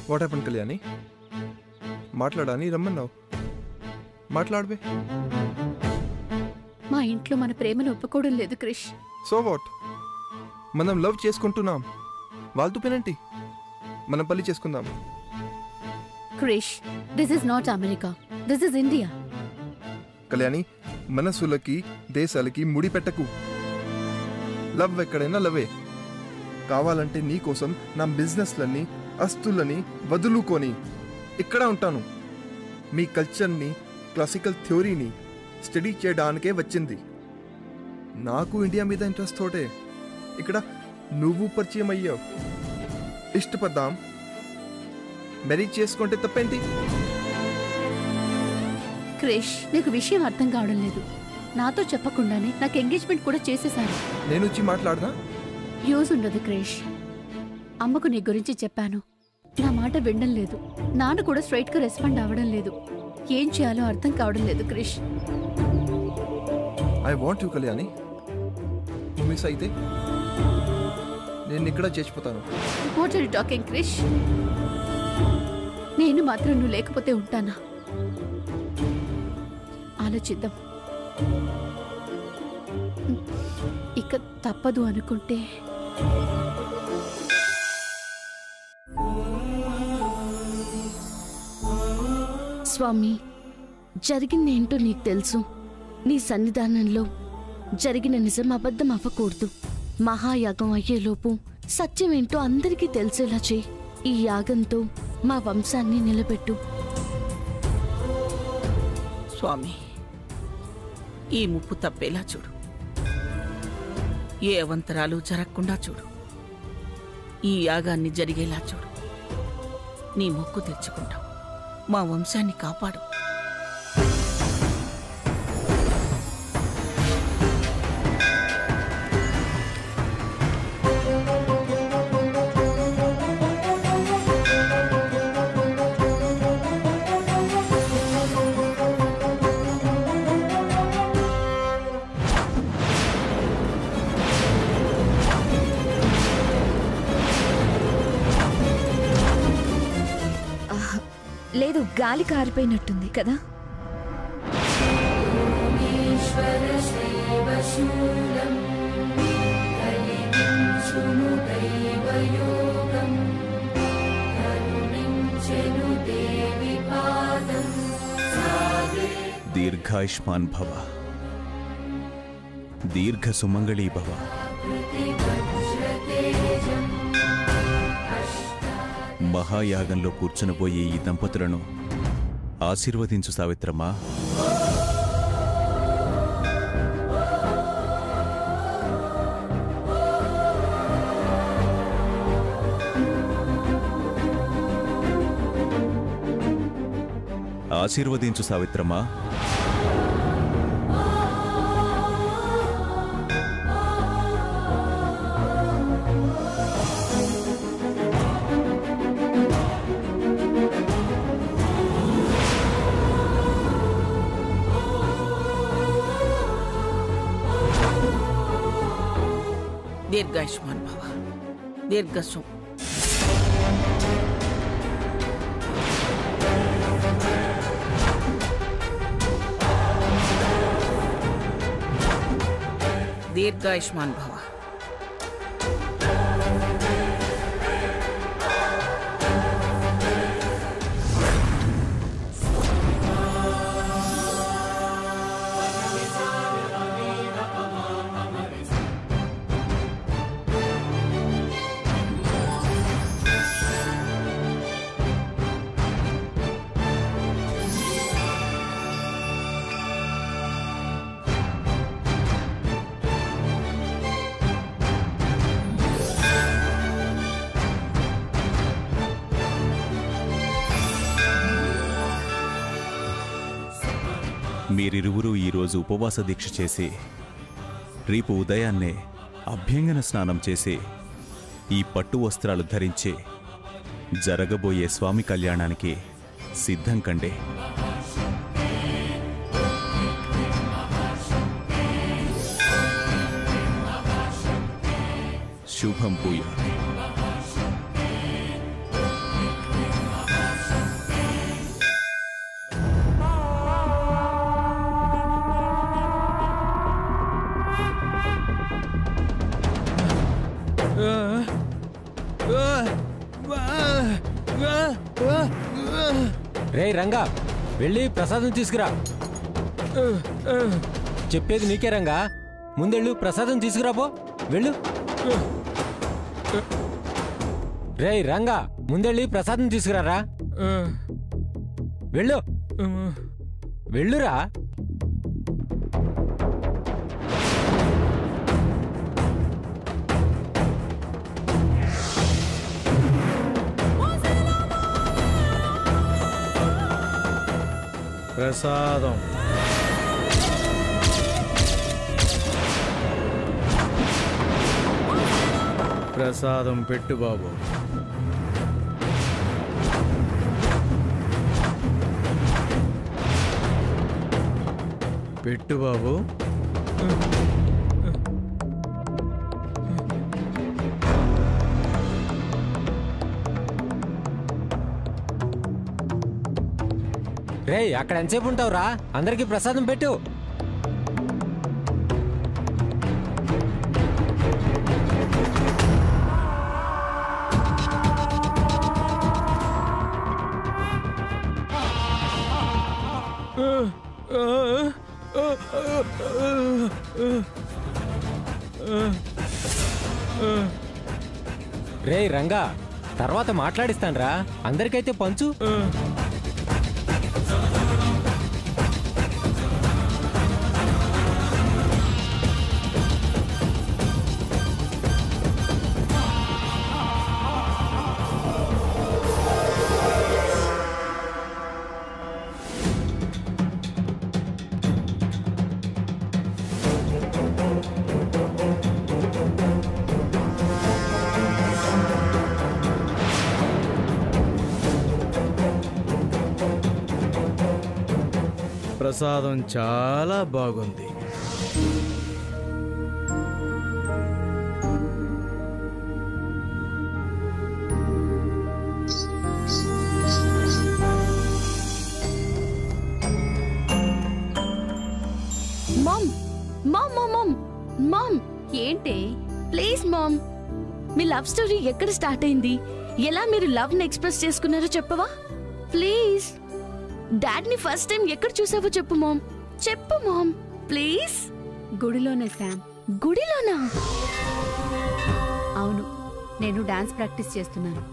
What happen Kalyani? మాట్లాడాని రమ్మన్నావు, మాట్లాడవే. మా ఇంట్లో మన ప్రేమను ఒప్పుకోవడం లేదు క్రిష్. So what? మనం లవ్ చేసుకుంటున్నాం, వాళ్ళతో పెనంటి, మనం పెళ్లి చేసుకుందాం. Krish, this is not America, this is India. Kalyani, మనసులకి దేశాలకి ముడి పెట్టకు. లవ్ ఎక్కడైనా లవే. కావాలంటే నీకోసం నా బిజినెస్లని ఆస్తులని వదులుకొని ఇక్కడ ఉంటాను. మీ కల్చర్ని, క్లాసికల్ థియరీని స్టడీ చేయడానికే వచ్చింది. నాకు ఇండియా మీద ఇంట్రెస్ట్ తోటే ఇక్కడ నువ్వు పరిచయం అయ్యావు. ఇష్టపడ్డాం, మ్యారేజ్ చేసుకుంటే తప్పేంటి? క్రిష్, నీకు విషయం అర్థం కావడం లేదు. నాతో చెప్పకుండానే నాకు ఎంగేజ్మెంట్ కూడా చేసేశారు. నేను వచ్చి మాట్లాడనా? యూజ్ ఉండదు క్రిష్. అమ్మకు నీ గురించి చెప్పాను, నా మాట వినడం లేదు. నాన్న కూడా స్ట్రైట్ గా రెస్పాండ్ అవ్వడం లేదు. ఏం చేయాలో అర్థం కావడం లేదు Krish. I want you Kalyani. Miss అయితే నేను ఇక్కడ చేసిపోతాను. What are you talking Krish? నేను మాత్రం నువ్వు లేకపోతే ఉంటానా? ఆలోచిద్దాం. ఇక తప్పదు అనుకుంటే స్వామి, జరిగిందేంటో నీకు తెలుసు. నీ సన్నిధానంలో జరిగిన నిజం అబద్ధం అవ్వకూడదు. మహాయాగం అయ్యేలోపు సత్యమేంటో అందరికీ తెలిసేలా చేయి. ఈ యాగంతో మా వంశాన్ని నిలబెట్టు. స్వామి, ఈ ముప్పు తప్పేలా చూడు. ఏ అవంతరాలు జరగకుండా చూడు. ఈ యాగాన్ని జరిగేలా చూడు. నీ మొక్కు తెచ్చుకుంటాం. మా వంశాన్ని కాపాడు. లేదు, గాలి కారిపోయినట్టుంది కదా. దీర్ఘాయుష్మాన్ భవ, దీర్ఘ సుమంగళీ భవ. మహాయాగంలో కూర్చునబోయే ఈ దంపతులను ఆశీర్వదించు సావిత్రమ్మా. ఆశీర్వదించు సావిత్రమ్మా. దీర్ఘాయుష్మాన్ భవ, దీర్ఘసు. దీర్ఘాయుష్మాన్ భవ. మీరిరువురూ ఈరోజు ఉపవాస దీక్ష చేసి రేపు ఉదయాన్నే అభ్యంగన స్నానం చేసి ఈ పట్టు వస్త్రాలు ధరించి జరగబోయే స్వామి కళ్యాణానికి సిద్ధం కండి. శుభం భూయాత్. రేయ్ రంగా, వెళ్ళి ప్రసాదం తీసుకురా. చెప్పేది నీకే రంగా, ముందెళ్ళు ప్రసాదం తీసుకురాపో. వెళ్ళు. రేయ్ రంగా, ముందెళ్ళి ప్రసాదం తీసుకురారా. వెళ్ళు, వెళ్ళురా. ప్రసాదం. ప్రసాదం పెట్టు బాబు. పెట్టు బాబు. రేయ్, అక్కడ ఎంతసేపు ఉంటావురా? అందరికీ ప్రసాదం పెట్టు. రేయ్ రంగా, తర్వాత మాట్లాడిస్తాన్రా. అందరికైతే పంచు. ప్రసాదం చాలా బాగుంది. Mom, mom, mom, mom, mom, ఏంటి? ప్లీజ్ మామ్, మీ లవ్ స్టోరీ ఎక్కడ స్టార్ట్ అయింది? ఎలా మీరు లవ్ ని ఎక్స్ప్రెస్ చేసుకున్నారో చెప్పవా ప్లీజ్? డాడ్ ని ఫస్ట్ టైం ఎక్కడ చూసావో చెప్పు మామ్. చెప్పు మామ్ ప్లీజ్. గుడిలోనే శామ్. గుడిలోనా? అవును, నేను డాన్స్ ప్రాక్టీస్ చేస్తున్నాను.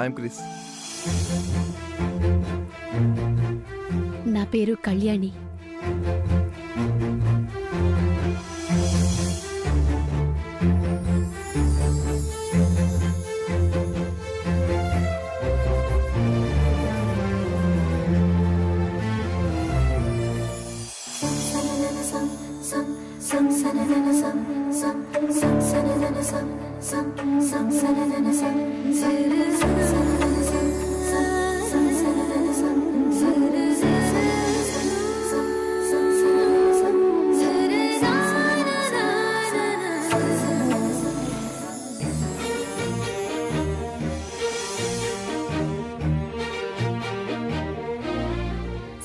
ఐఎమ్ క్రిస్. నా పేరు కళ్యాణి.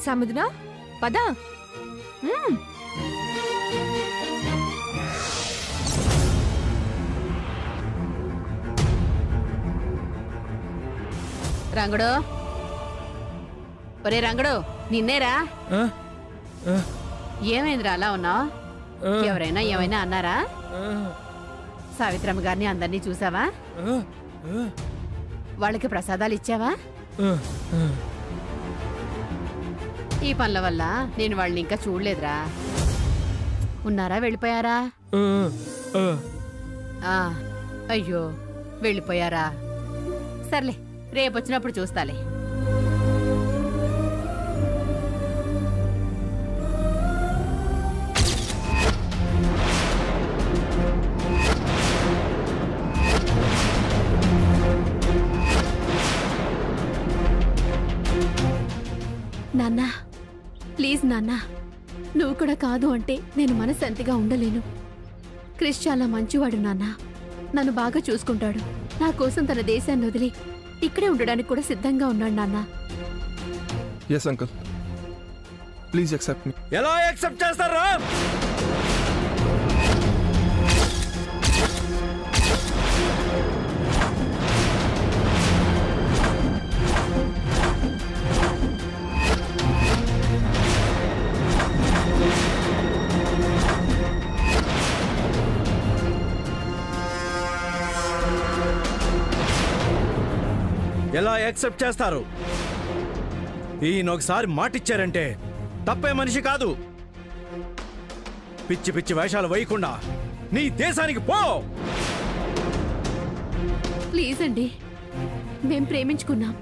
సముద్ర పద. రంగడు, ఒరే రంగడు, నిన్నేరా? ఏమైందిరా అలా ఉన్నావు? ఎవరైనా ఏమైనా అన్నారా? సావిత్రమ్మ గారిని అందరినీ చూసావా? వాళ్ళకి ప్రసాదాలు ఇచ్చావా? ఈ పనుల వల్ల నేను వాళ్ళని ఇంకా చూడలేదురా. ఉన్నారా, వెళ్ళిపోయారా? అయ్యో, వెళ్ళిపోయారా? సర్లే, రేపు వచ్చినప్పుడు చూస్తాలే. నాన్నా, ప్లీజ్ నాన్నా, నువ్వు కూడా కాదు అంటే నేను మనశ్శాంతిగా ఉండలేను. క్రిష్ చాలా మంచివాడు నాన్నా. నన్ను బాగా చూసుకుంటాడు. నా కోసం తన దేశాన్ని వదిలి ఇక్కడే ఉండడానికి కూడా సిద్ధంగా ఉన్నాడు నాన్నా. Yes uncle, please accept me. ఎలా యాక్సెప్ట్ చేస్తారా? ఎలా యాక్సెప్ట్ చేస్తారు? ఈయన ఒకసారి మాటిచ్చారంటే తప్పే మనిషి కాదు. పిచ్చి పిచ్చి వేషాలు వేయకుండా నీ దేశానికి పో. ప్లీజ్ అండి, మేం ప్రేమించుకున్నాం.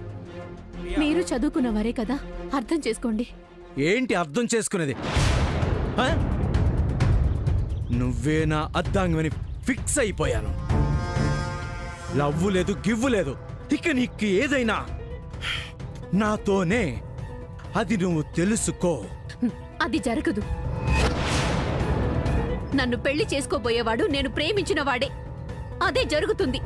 మీరు చదువుకున్నవారే కదా, అర్థం చేసుకోండి. ఏంటి అర్థం చేసుకునేది? నువ్వే నా అర్ధాంగమని ఫిక్స్ అయిపోయాను. లవ్వు లేదు, గివ్వు లేదు. ఇక నీకు ఏదైనా నాతోనే. అది నువ్వు తెలుసుకో. అది జరగదు. నన్ను పెళ్లి చేసుకోబోయేవాడు నేను ప్రేమించిన వాడే. అదే జరుగుతుంది.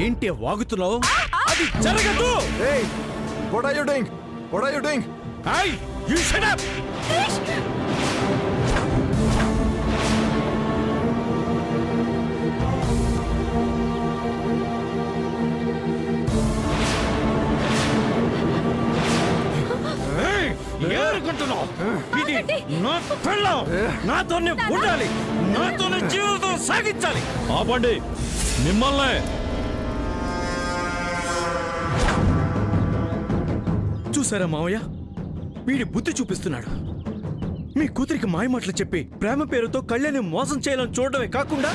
ఏంటి వాగుతున్నావు? అది జరగదు. Hey, what are you doing? What are you doing? Hey, you shut up. ఇది నా పెళ్ళం. నాతోనే ఉండాలి, నాతోనే జీవితం సాగించాలి. ఆపండి మిమ్మల్ని. చూసారా మావయ్య, వీడి బుద్ధి చూపిస్తున్నాడు. మీ కూతురికి మాయమాటలు చెప్పి ప్రేమ పేరుతో కళ్యాణి మోసం చేయాలని చూడడమే కాకుండా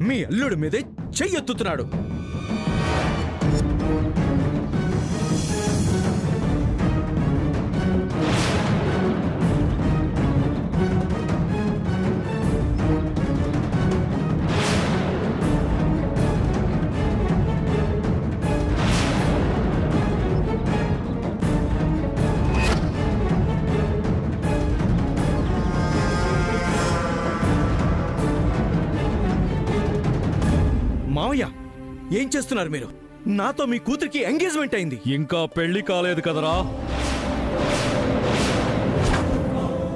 మీ అల్లుడి మీదే చెయ్యెత్తుతున్నాడు. మావయ్య, ఏం చేస్తున్నారు మీరు? నాతో మీ కూతురికి ఎంగేజ్మెంట్ అయింది. ఇంకా పెళ్లి కాలేదు కదరా.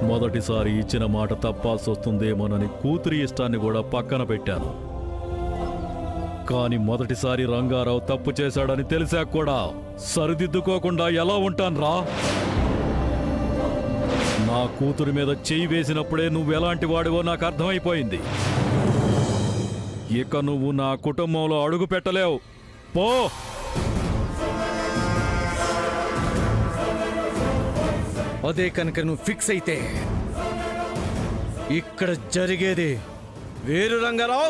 మొదటిసారి ఇచ్చిన మాట తప్పాల్సి వస్తుందేమోనని కూతురి ఇష్టాన్ని కూడా పక్కన పెట్టాను. కానీ మొదటిసారి రంగారావు తప్పు చేశాడని తెలిసాక కూడా సరిదిద్దుకోకుండా ఎలా ఉంటాన్రా? నా కూతురి మీద చెయ్యి వేసినప్పుడే నువ్వెలాంటి వాడివో నాకు అర్థమైపోయింది. ఇక నువ్వు నా కుటుంబంలో అడుగు పెట్టలేవు. పో. అదే కనుక నువ్వు ఫిక్స్ అయితే ఇక్కడ జరిగేది వేరు. రంగారావు,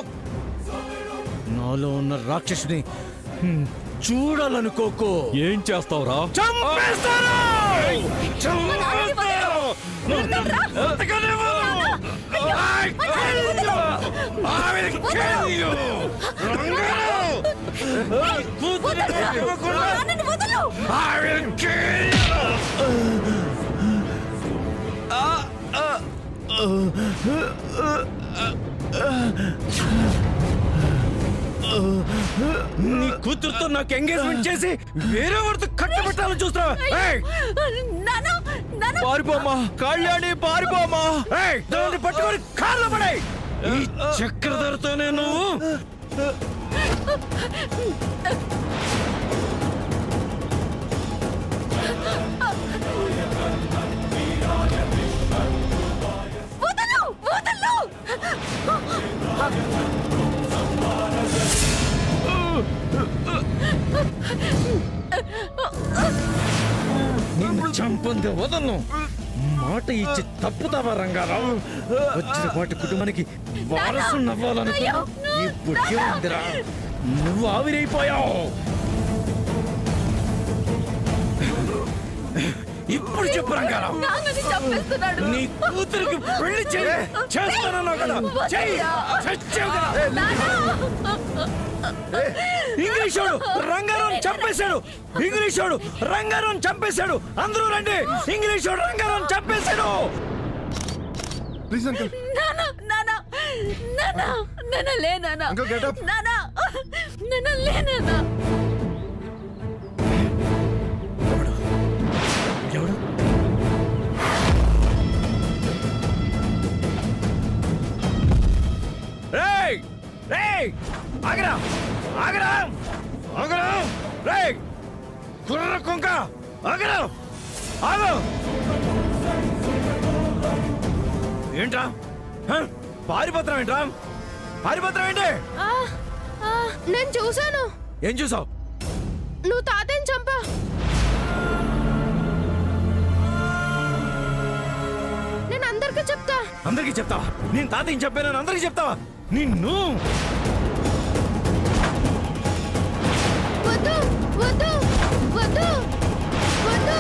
నాలో ఉన్న రాక్షసుని చూడాలనుకోకు. ఏం చేస్తావురా? చంపేస్తాను! నీ కూతురుతో నాకు ఎంగేజ్మెంట్ చేసి వేరే వాడితో కట్టబెట్టాలని చూస్తావా? పారిపోమ్మా కళ్యాణి, పారిపోమ్మా. దాన్ని పట్టుకొని కాళ్ళ పడే. ఈ చక్రధరతోనే నువ్వు నిన్ను చంపంది వదలను. మాట ఇచ్చి తప్పుతావా రంగారావు? వచ్చిన వాటి కుటుంబానికి వారసు నవ్వాలనుకో. ఇప్పుడు ఏముందిరా, నువ్వు ఆవిరైపోయావు. ఇప్పుడు చెప్పు రంగారావు, నీ కూతురికి పెళ్లి చేస్తానన్నావు కదా, చెయ్యి. చచ్చావు కదా. ఇంగ్లీషోడు రంగారావు చంపేశాడు. ఇంగ్లీషోడు రంగారావు చంపేశాడు. అందరూ రండి, ఇంగ్లీషోడు రంగారావు చంపేశాడు. Please uncle. Uncle get up. ఎవడు? రేయ్ రేయ్, ఆగరా ఆగరా ఆగరా. రేయ్ కుర్ర కుంక, ఆగరా ఆగు. ఏంట్రా పారిపోతాం? ఏంట్రా పారిపోతాం? ఏంటి? నేను చూశాను. ఏం చూసావు? నువ్వు తాతయ్యని చంపా. నేను అందరికీ చెప్తా. అందరికీ చెప్తావా? నేను తాతయ్యని చెప్పాను అందరికీ చెప్తావా? నిన్ను వద్దు వద్దు వద్దు వద్దు.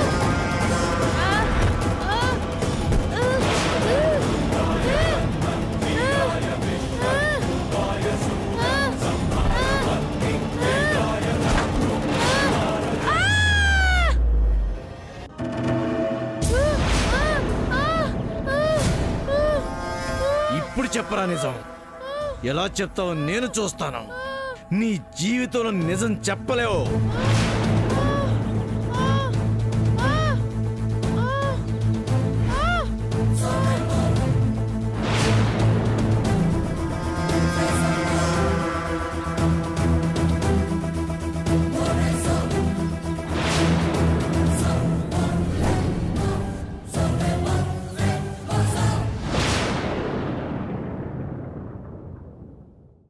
ఇప్పుడు చెప్పరా నిజం? ఎలా చెప్తావో నేను చూస్తాను. నీ జీవితంలో నిజం చెప్పలేవు.